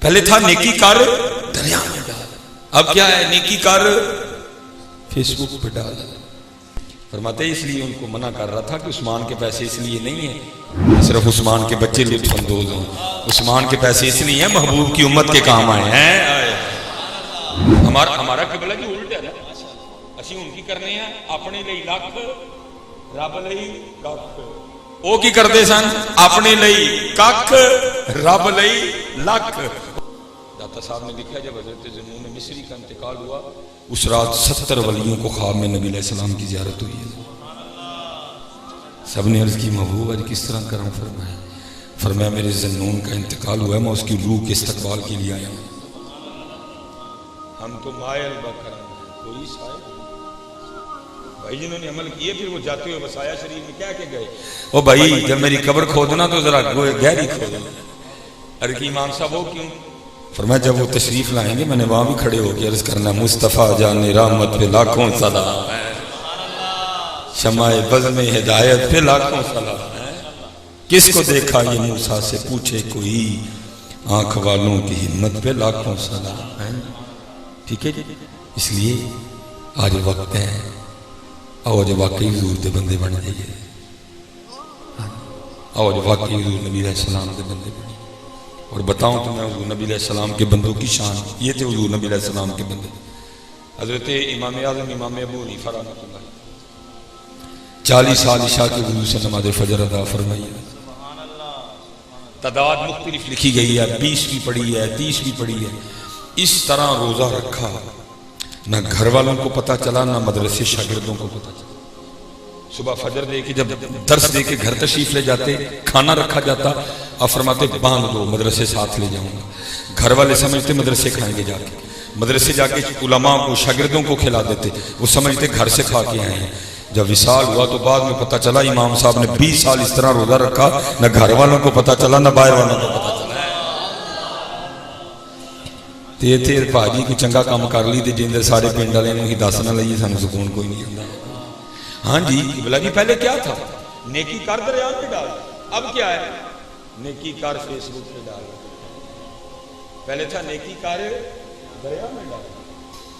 پہلے تھا نیکی کر دریا میں ڈال، اب کیا ہے نیکی کر فیس بک پہ ڈال۔ فرماتے اس لیے ان کو منع کر رہا تھا کہ عثمان کے پیسے اس لیے نہیں ہیں صرف عثمان کے بچے لطف اندوز ہوں، عثمان کے پیسے اس لیے ہیں محبوب کی امت کے کام آئے ہیں۔ ہمارا قبلہ جی الٹ ہے نا، اسی ان کی کرنے ہیں اپنے لئی لکھ رب لئی ککھ، وہ کی کرتے سن اپنے لئی ککھ رب لئی لکھ۔ داتا صاحب نے لکھا جب حضرت ذنون مصری کا انتقال ہوا اس رات 70 ولیوں کو خواب میں نبی علیہ السلام کی زیارت ہوئی ہے۔ سب نے عرض کی محبوب آج کس طرح کرم فرمایا؟ فرمایا میرے ذنون کا انتقال ہوا ہے، میں اس کی روح کے استقبال کے لیے آیا ہوں۔ ہم تو مائل بکرم کوئی سائل بھائی جنہوں نے عمل کیے پھر وہ جاتے ہوئے وسایا شریف میں کیا کہ گئے او بھائی جب میری قبر کھودنا تو ذرا گہری کھودنا۔ عرض کی امام صاحب وہ کیوں؟ فرمایا جب وہ تشریف لائیں گے میں نے وہاں بھی کھڑے ہو کے عرض کرنا مصطفیٰ جان رحمت پہ لاکھوں سلام ہے، شمع بزم ہدایت پہ لاکھوں سلام ہے، کس کو دیکھا یہ موسیٰ سے پوچھے کوئی، آنکھ والوں کی ہمت پہ لاکھوں سلام ہے۔ ٹھیک ہے جی، اس لیے آج وقت ہے آؤ جو واقعی حضور دے بندے بن جائیے، آؤ جو واقعی حضور نبی علیہ السلام دے بندے بن۔ اور بتاؤں تو میں حضور نبی علیہ السلام کے بندوں کی شان، یہ تھے حضور نبی علیہ السلام کے بندے۔ حضرت امام اعظم امام ابو حنیفہ رحمۃ اللہ 40 سال عشاء کے وضو سے نماز فجر ادا فرمائی ہے، تعداد مختلف لکھی گئی ہے، 20 بھی پڑھی ہے 30 بھی پڑھی ہے۔ اس طرح روزہ رکھا نہ گھر والوں کو پتہ چلا نہ مدرسے شاگردوں کو پتہ چلا۔ صبح فجر دے کے جب درس دے کے گھر تشریف لے جاتے کھانا رکھا جاتا آپ فرماتے باندھ دو مدرسے ساتھ لے جاؤں گا، گھر والے سمجھتے مدرسے کھائیں گے جا کے، مدرسے جا کے علماء کو شاگردوں کو کھلا دیتے، وہ سمجھتے گھر سے کھا کے آئے ہیں۔ جب وصال ہوا تو بعد میں پتہ چلا امام صاحب نے 20 سال اس طرح روزہ رکھا نہ گھر والوں کو پتہ چلا نہ باہر والوں کو پتہ چلا۔ تے بھاجی کو چنگا کام کر لی تے جیندے سارے پنڈ والے نوں ہی دس نہ لئیے سانوں سکون کوئی نہیں ہوندا۔ ہاں جی بلا جی پہلے کیا تھا؟ نیکی کر دریا پہ ڈال، اب کیا ہے؟ نیکی کر فیس بک پہ ڈال۔ پہلے تھا نیکی کر دریا میں ڈال،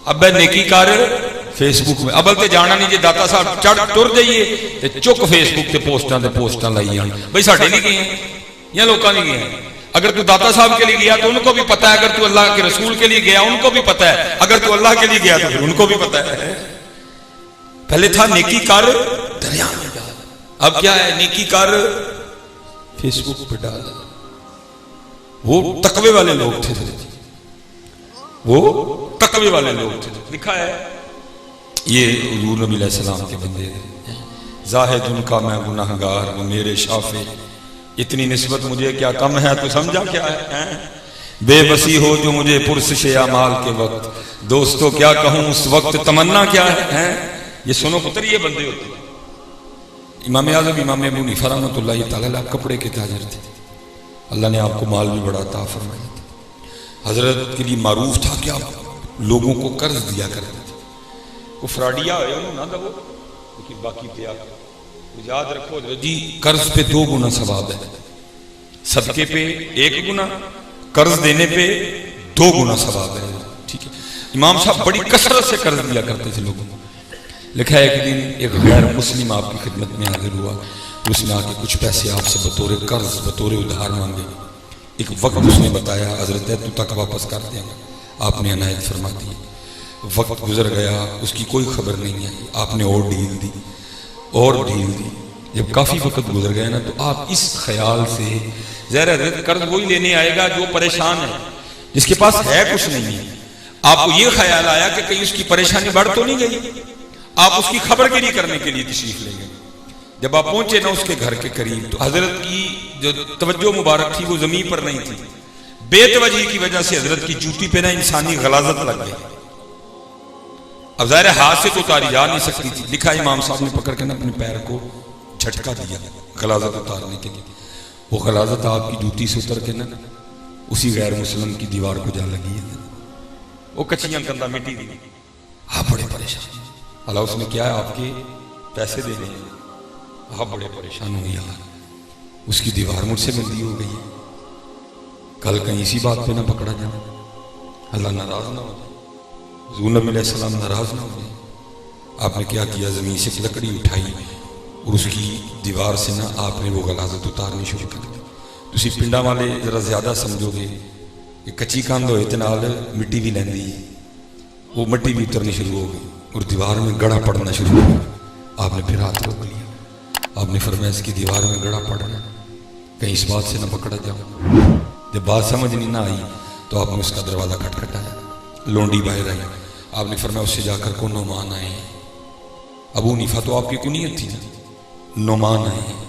اب ہے نیکی کر فیس بک میں۔ ابل تے جانا نہیں جی داتا صاحب چڑھ ٹر جائیے تے چک فیس بک تے پوسٹاں لائی آن بھائی ساڈے نہیں گئے ہیں یا لوکاں نہیں گئے ہیں۔ اگر تو داتا صاحب کے لیے گیا تو ان کو بھی پتہ ہے، اگر تو اللہ کے رسول کے لیے گیا ان کو بھی پتہ ہے، اگر تو اللہ کے لیے گیا تو پھر ان کو بھی پتہ ہے۔ پہلے تھا نیکی کر دریا میں ڈال، اب کیا ہے نیکی کر فیس بک پہ ڈال۔ وہ تقوی والے لوگ تھے، وہ تقوی والے لوگ تھے۔ لکھا ہے یہ حضور نبی علیہ السلام کے بندے زاہد ان کا میں گناہگار وہ میرے شافع، اتنی نسبت مجھے کیا کم ہے تو سمجھا کیا ہے، بے بسی ہو جو مجھے پرسش اعمال کے وقت، دوستو کیا کہوں اس وقت تمنا کیا ہے۔ یہ سنو پتر یہ بندے ہوتے ہیں۔ امام اعظم امام ابو حنیفہ رحمۃ اللہ تعالیٰ کپڑے کے تاجر تھے، اللہ نے آپ کو مال بھی بڑا عطا فرمایا تھا۔ حضرت کے لیے معروف تھا کہ آپ لوگوں کو قرض دیا کرتے تھے، کو فراڈیا ہوئے انہوں نہ دو لیکن باقی پہ آپ یاد رکھو جی قرض پہ 2 گنا ثواب ہے، صدقے پہ 1 گنا، قرض دینے پہ 2 گنا ثواب ہے۔ ٹھیک ہے، امام صاحب بڑی کثرت سے قرض دیا کرتے تھے لوگوں کو۔ لکھا ہے ایک دن ایک غیر مسلم آپ کی خدمت میں حاضر ہوا، اس نے آ کے کچھ پیسے آپ سے بطور قرض بطور ادھار مانگے۔ ایک وقت اس نے بتایا حضرت تو تک واپس کر دیں گا، آپ نے عنایت فرما دی۔ وقت گزر گیا اس کی کوئی خبر نہیں ہے، آپ نے اور ڈھیل دی اور ڈھیل دی۔ جب کافی وقت گزر گیا نا تو آپ اس خیال سے ظاہر حضرت قرض وہی لینے آئے گا جو پریشان ہے، جس کے پاس ہے کچھ نہیں ہے۔ آپ کو یہ خیال آیا کہ کہیں اس کی پریشانی بڑھ تو نہیں گئی، آپ اس کی خبر گیری کرنے کے لیے تشریف لے گئے۔ جب آپ پہنچے نا اس کے گھر کے قریب تو حضرت کی جو توجہ مبارک تھی وہ زمین پر نہیں تھی، بے توجہی کی وجہ سے حضرت کی جوتی پہ نا انسانی غلاظت لگ گئی۔ اب ظاہر ہاتھ سے تو اتاری جا نہیں سکتی تھی، لکھا امام صاحب نے پکڑ کے نا اپنے پیر کو جھٹکا دیا غلاظت اتارنے کے لیے، وہ غلاظت آپ کی جوتی سے اتر کے نا اسی غیر مسلم کی دیوار کو جا لگی ہے، وہ کچیاں کندھا مٹی دی۔ آپ بڑے پریشان، اللہ اس نے کیا ہے آپ کے پیسے دینے ہیں، آپ بڑے پریشان ہوئے، یار اس کی دیوار مجھ سے ملتی ہو گئی ہے، کل کہیں اسی بات پہ نہ پکڑا جائے، اللہ ناراض نہ ہو جائے، حضور نبی علیہ السلام ناراض نہ ہو جائے۔ آپ نے کیا کیا؟ زمین سے ایک لکڑی اٹھائی اور اس کی دیوار سے نا آپ نے وہ غلاظت اتارنی شروع کر دی۔ تسی پنڈا والے ذرا زیادہ سمجھو گے کہ کچی کاندھ ہوئے تے نال مٹی بھی لیندی، وہ مٹی بھی اترنی شروع ہو گئی اور دیوار میں گڑھا پڑنا شروع ہو گیا۔ آپ نے پھر ہاتھ روک لیا، آپ نے فرمایا اس کی دیوار میں گڑھا پڑنا، کہیں اس بات سے نہ پکڑا جاؤ۔ جب بات سمجھ نہیں نہ آئی تو آپ نے اس کا دروازہ کھٹکھٹایا، لونڈی باہر آئی، آپ نے فرمایا اس سے جا کر کو نعمان آئے ہیں۔ ابو حنیفہ تو آپ کی کنیت تھی نا، نعمان آئے ہیں۔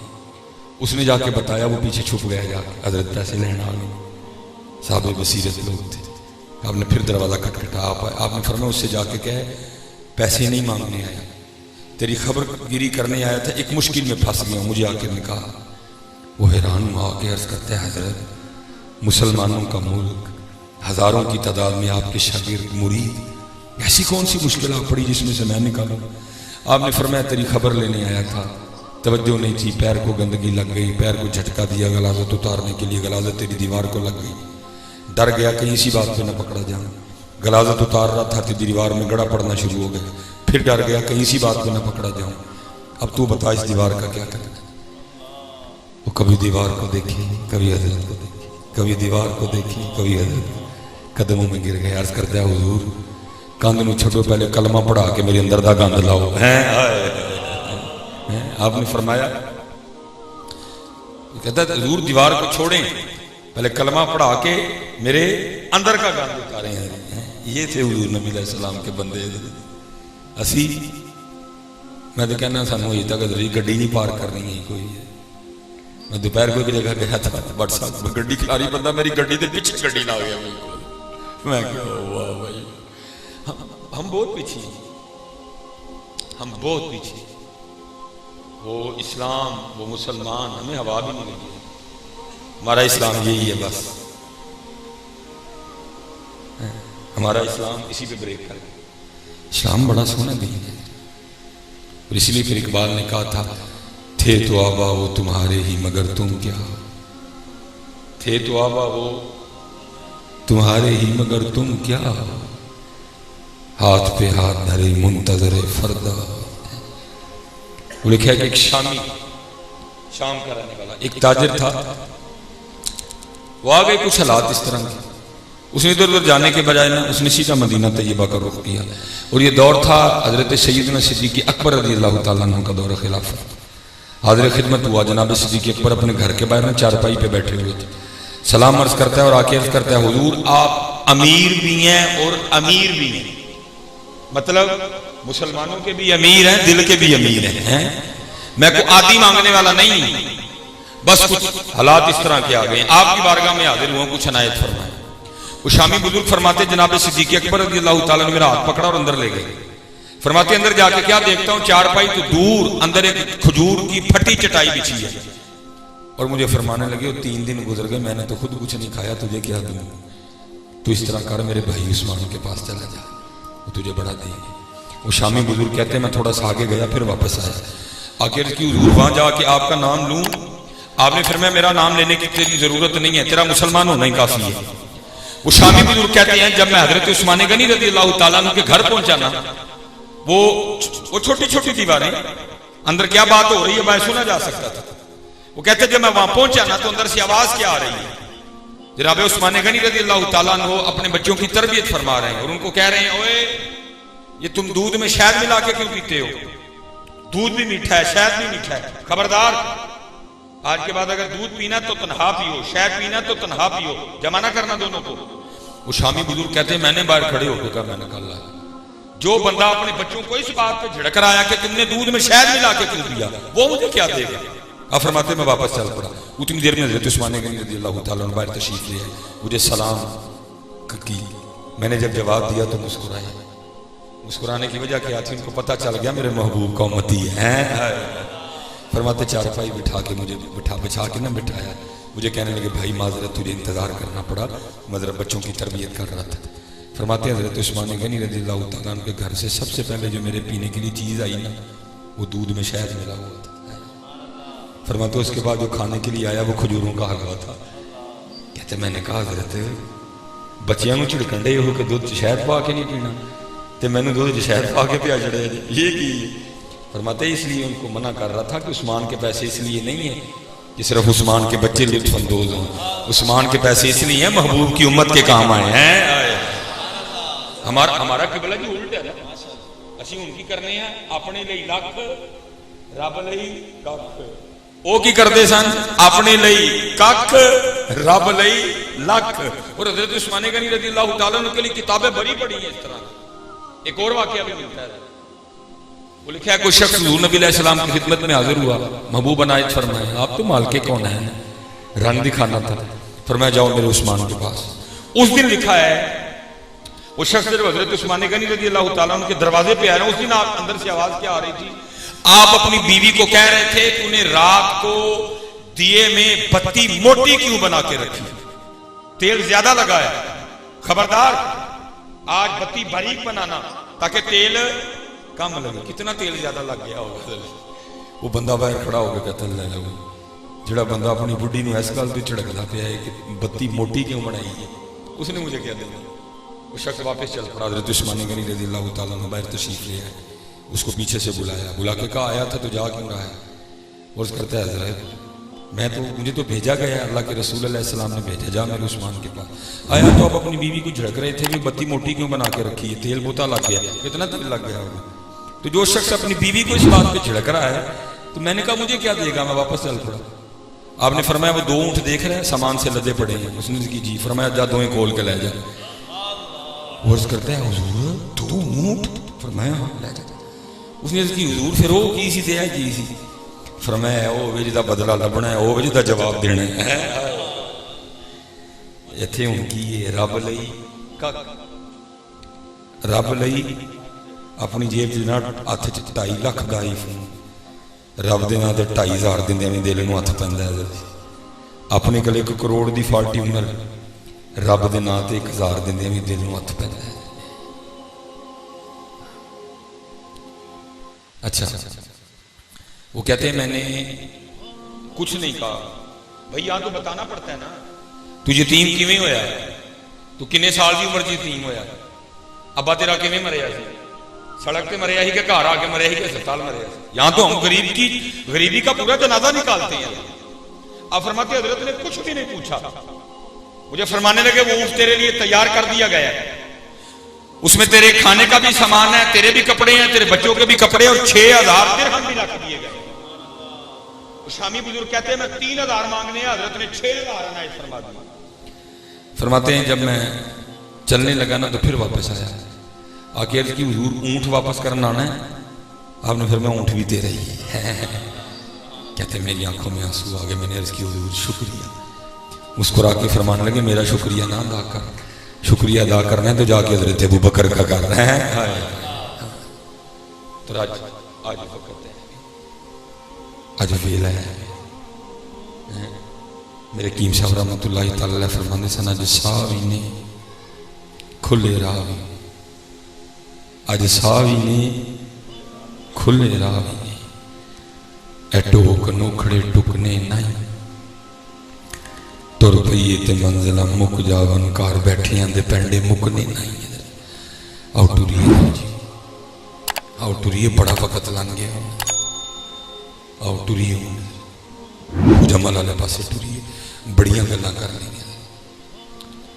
اس نے جا کے بتایا، وہ پیچھے چھپ گیا جا کے، حضرت پیسے لینا آ گئے، صاحب بصیرت لوگ تھے۔ آپ نے پھر دروازہ کھٹکھٹا، آپ نے فرمایا اس سے جا کے کہے پیسے نہیں مانگنے آیا، تیری خبر گیری کرنے آیا تھا، ایک مشکل میں پھنس گیا ہوں، مجھے آ کے نکاح۔ وہ حیران ہوا کے عرض کرتے ہیں حضرت مسلمانوں کا ملک، ہزاروں کی تعداد میں آپ کے شاگرد مرید، ایسی کون سی مشکل آ پڑی جس میں سے میں نکالوں؟ آپ نے فرمایا تیری خبر لینے آیا تھا، توجہ نہیں تھی، پیر کو گندگی لگ گئی، پیر کو جھٹکا دیا غلاظت اتارنے کے لیے، غلاظت تیری دیوار کو لگ گئی، ڈر گیا کہیں اسی بات پہ نہ پکڑا جاؤں، غلاظت اتار رہا تھا تیری دیوار میں گڑھا پڑنا شروع ہو گیا، پھر ڈر گیا کہیں اسی بات پہ نہ پکڑا جاؤں، اب تو بتا اس دیوار کا کیا کرنا؟ وہ کبھی دیوار کو دیکھی، کبھی حضرت کو دیکھی، کبھی دیوار کو دیکھی، کبھی حضرت کو، قدموں میں گر گئے، عرض کرتا ہے حضور کاندھ میں چھوڑو، پہلے کلمہ پڑھا کے میرے اندر دا گاندھ لاؤ۔ آپ نے فرمایا، کہتا ہے حضور دیوار کو چھوڑیں، پہلے کلمہ پڑھا کے میرے اندر کا گاندھ اتارے ہیں۔ یہ تھے حضور نبی علیہ السلام کے بندے۔ اسی میں تو کہنا سانو یہ تک گڈی نہیں پار کرنی ہے کوئی۔ میں دوپہر کو ایک جگہ گیا تھا، بٹ صاحب گڈی کھلاری بندہ میری گڈی کے پیچھے گڈی لا گیا، میں کہا واہ بھائی ہم بہت پیچھے ہیں، ہم بہت پیچھے۔ وہ اسلام، وہ مسلمان ہمیں ہوا بھی نہیں لگی، ہمارا اسلام یہی ہے بس، ہمارا اسلام اسی پہ بریک کر گیا۔ اسلام بڑا سونا دین ہے، اور اس لیے پھر اقبال نے کہا تھا تھے تو آبا وہ تمہارے ہی مگر تم کیا، تھے تو آبا وہ تمہارے ہی مگر تم کیا، ہاتھ پہ ہاتھ دھرے منتظر فردا۔ وہ لکھا ہے کہ ایک شامی، شام کا رہنے والا ایک تاجر تھا، وہ آ گئے کچھ حالات اس طرح کے، اس نے ادھر ادھر جانے کے بجائے نا اس نے سیدھا مدینہ طیبہ کا رخ کیا، اور یہ دور تھا حضرت سیدنا صدیق اکبر رضی اللہ تعالیٰ عنہ کا دور خلافت۔ حاضر خدمت ہوا، جناب صدیق اکبر اپنے گھر کے باہر چارپائی پہ بیٹھے ہوئے تھے، سلام عرض کرتا ہے اور آ کے عرض کرتا ہے حضور آپ امیر بھی ہیں اور امیر بھی ہیں، مطلب مسلمانوں کے بھی امیر ہیں، دل کے بھی امیر ہیں، میں کوئی عادی مانگنے والا نہیں ہوں، بس کچھ حالات اس طرح کے آ گئے ہیں، آپ کی بارگاہ میں حاضر ہوں، کچھ عنایت فرمائیں۔ وہ شامی بزرگ فرماتے جناب صدیق اکبر رضی اللہ تعالیٰ نے میرا ہاتھ پکڑا اور اندر لے گئے، فرماتے اندر جا کے کیا دیکھتا ہوں، چارپائی تو دور، اندر ایک کھجور کی پھٹی چٹائی بچھی ہے، اور مجھے فرمانے لگے 3 دن گزر گئے، میں نے تو خود کچھ نہیں کھایا، تجھے کیا دوں، تو اس طرح کر میرے بھائی عثمان کے پاس چلا جا، وہ تجھے بڑا دے گا۔ وہ شامی بزرگ کہتے ہیں میں تھوڑا سا آگے گیا، پھر واپس آیا، آخر کی حضور وہاں جا کے آپ کا نام لوں، آپ نے فرمایا میرا نام لینے کی تیری ضرورت نہیں ہے، تیرا مسلمان ہونا ہی کافی ہے۔ وہ شامی بزرگ کہتے ہیں جب میں حضرت عثمان غنی رضی اللہ تعالیٰ عنہ کے گھر پہنچا نا، وہ چھوٹی چھوٹی دیواریں، اندر کیا بات ہو رہی ہے باہر سنا جا سکتا تھا، وہ کہتے ہیں جب میں وہاں پہنچا نا تو اندر سے آواز کیا آ رہی ہے، جناب عثمان غنی رضی اللہ تعالیٰ عنہ اپنے بچوں کی تربیت فرما رہے ہیں اور ان کو کہہ رہے ہیں اوئے یہ تم دودھ میں شہد ملا کے کیوں پیتے ہو، دودھ بھی میٹھا ہے شہد بھی میٹھا ہے، خبردار آج کے بعد اگر دودھ پینا تو تنہا پیو، شہد پینا تو تنہا پیو، جمع نہ کرنا دونوں کو۔ وہ شامی بزرگ کہتے ہیں میں نے باہر کھڑے ہو کے کہا، میں نے کہا اللہ جو بندہ اپنے بچوں کو اس بات پہ جھڑک رہا ہے کہ تم نے دودھ میں شہد ملا کے کیوں پیا، وہ مجھے کیا دے گا؟ آپ فرماتے میں واپس چل پڑا، اتنی دیر میں حضرت عثمان غنی رضی اللہ تعالیٰ عنہ باہر تشریف لے آئے، مجھے سلام کی، میں نے جب جواب دیا تو مسکرائے، مسکرانے کی وجہ کیا تھی، ان کو پتہ چل گیا میرے محبوب کا امتی ہے۔ فرماتے چارپائی بٹھا کے مجھے بچھا کے نہ بٹھایا، مجھے کہنے لگے بھائی معذرت تجھے انتظار کرنا پڑا، میں ذرا بچوں کی تربیت کر رہا تھا۔ فرماتے حضرت عثمان غنی رضی اللہ تعالیٰ عنہ کے گھر سے سب سے پہلے جو میرے پینے کے لیے چیز آئی نا وہ دودھ میں شہد ملا ہوا تھا۔ فرماتے اس کے بعد جو کھانے کے لیے آیا وہ کھجوروں کا حلوہ تھا۔ کہتے میں نے کہا حضرت بچیاں نوں جھڑکن ڈے ہو کہ دودھ شہد پا کے نہیں پینا تے مینوں دودھ شہد پا کے پیا چڑھے یہ کی؟ فرماتے اس لیے ان کو منع کر رہا تھا کہ عثمان کے پیسے اس لیے نہیں ہیں کہ صرف عثمان کے بچے لطف اندوز ہوں، عثمان کے پیسے اس لیے ہیں محبوب کی امت کے کام آئے ہیں۔ ہمارا قبلہ جی الٹ ہے نا، اسی ان کی کرنے ہیں اپنے لئی لکھ رب لئی ککھ، وہ کی کرتے سن اپنے لئی ککھ رب لئی لکھ۔ اور حضرت عثمان غنی رضی اللہ تعالیٰ عنہ کے لیے کتابیں بڑی پڑھی ہیں اس طرح۔ ایک اور واقعہ بھی ملتا ہے، وہ لکھا ہے کوئی شخص حضور نبی علیہ السلام کی خدمت میں حاضر ہوا، محبوب عنایت فرمائے آپ تو مالک کون ہیں؟ رنگ دکھانا تھا، فرمایا جاؤ میرے عثمان کے پاس۔ اس دن لکھا ہے وہ شخص جب حضرت عثمان غنی رضی اللہ تعالیٰ عنہ کے دروازے پہ آ رہے ہیں، اس دن آپ اندر سے آواز کیا آ رہی تھی؟ آپ اپنی بیوی کو کہہ رہے تھے تو نے رات کو دیے میں بتی موٹی کیوں بنا کے رکھی؟ تیل زیادہ لگا ہے، خبردار آج بتی باریک بنانا تاکہ تیل کم لگے۔ کتنا تیل زیادہ لگ گیا ہوگا؟ وہ بندہ باہر کھڑا ہو کے کہتا ہے جڑا بندہ اپنی بڈھی نو اس گل پہ جھڑکدا پیا ہے کہ بتی موٹی کیوں بنائی ہے، اس نے مجھے کیا دینا؟ وہ شخص واپس چل پڑا۔ حضرت عثمان غنی رضی اللہ تعالیٰ عنہ باہر تشریف لے آئے، اس کو پیچھے سے بلایا، بلا کے کہا آیا تھا تو جا کیوں رہا ہے؟ عرض کرتا ہے حضرت مجھے تو بھیجا گیا ہے، اللہ کے رسول علیہ السلام نے بھیجا، جا میرے عثمان کے پاس۔ آیا تو آپ اپنی بیوی کو جھڑک رہے تھے کہ بتی موٹی کیوں بنا کے رکھی ہے، تیل بوتا لگ گیا، کتنا تیل لگ گیا ہوگا؟ تو جو شخص اپنی بیوی کو اس بات پہ جھڑک رہا ہے تو میں نے کہا مجھے کیا دے گا، میں واپس چل پڑا۔ آپ نے فرمایا وہ 2 اونٹ دیکھ رہے ہیں سامان سے لدے پڑے ہیں؟ اس نے کی جی۔ فرمایا جا 2 کھول کے لے جا۔ عرض کرتے ہیں حضور 2 اونٹ؟ فرمایا ہاں لے جا۔ اس نے کی حضور پھر وہ کی سی تے ہے کی سی؟ فرمایا وہ وے جدا بدلہ لبنا ہے، وہ جدا جواب دینا ہے۔ ایتھے ہن کی ہے رب لئی ککھ، رب لئی اپنی جیب چ نہ ہاتھ چ 2.5 لاکھ دا آئی فون، رب دے ناں تے 2.5 دیندے میں دل نوں ہاتھ پیندا ہے۔ اپنے کول 1 کروڑ دی فارچیونر، رب دے ناں تے 1000 دیندے میں دل نوں ہاتھ پیندا ہے۔ اچھا وہ کہتے ہیں میں نے کچھ نہیں کہا بھائی، یہاں تو بتانا پڑتا ہے نا تو یتیم کیویں ہویا ہے، تو کنے سال دی عمر یتیم ہویا، ابا تیرا کیویں مریا سی؟ سڑک پہ مریا ہی کہ گھر آ کے مریا ہی کہ ہسپتال مریا سی؟ یہاں تو ہم غریبی کا پورا جنازہ نکالتے ہیں۔ اب فرماتے حضرت نے کچھ بھی نہیں پوچھا، مجھے فرمانے لگے وہ اونٹ تیرے لیے تیار کر دیا گیا ہے، اس میں تیرے کھانے کا بھی سامان ہے، تیرے بھی کپڑے ہیں، تیرے بچوں کے بھی کپڑے، اور 6000 درہم بھی رکھ دیے گئے۔ شامی بزرگ کہتے ہیں میں 3000 مانگنے ہیں، حضرت نے 6000 عنایت فرما دیا۔ فرماتے ہیں جب میں چلنے لگا نا تو پھر واپس آیا، آکے عرض کی حضور اونٹ واپس کرنا آنا ہے؟ آپ نے فرمایا اونٹ بھی تیرا ہی ہے۔ کہتے ہیں میری آنکھوں میں آنسو آ گئے، میں نے عرض کی حضور شکریہ۔ مسکرا کے فرمانے لگے میرا شکریہ نہ ادا کر، شکریہ ادا کرنا ہے تو جا کے حضرت ابو بکر کا کر رہے ہیں۔ تو آج وقت ہے، آج ویلا ہے۔ میرے قیم صاحب رحمۃ اللہ تعالی علیہ فرمانے سن اج ساوی نے کھلے راوی، اج ساوی نے کھلے راوی نے، اے ٹوک نوکھڑے ٹکنے نہیں، تر پئیے تے منزلہ مک جاون، کار بیٹھیاں دے پینڈے مکنے نہیں۔ آؤ ٹریے جی، آؤ ٹریے، بڑا وقت لنگ گیا، آؤ ٹریے، جمل والے پاسے ٹریے، بڑیاں گلاں کر لیں۔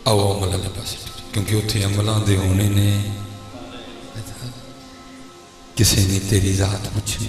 آؤ عمل والے پاسے ٹریے، کیونکہ اتنے عملاں دے ہونے نے کسی نے تیری ذات پوچھنی۔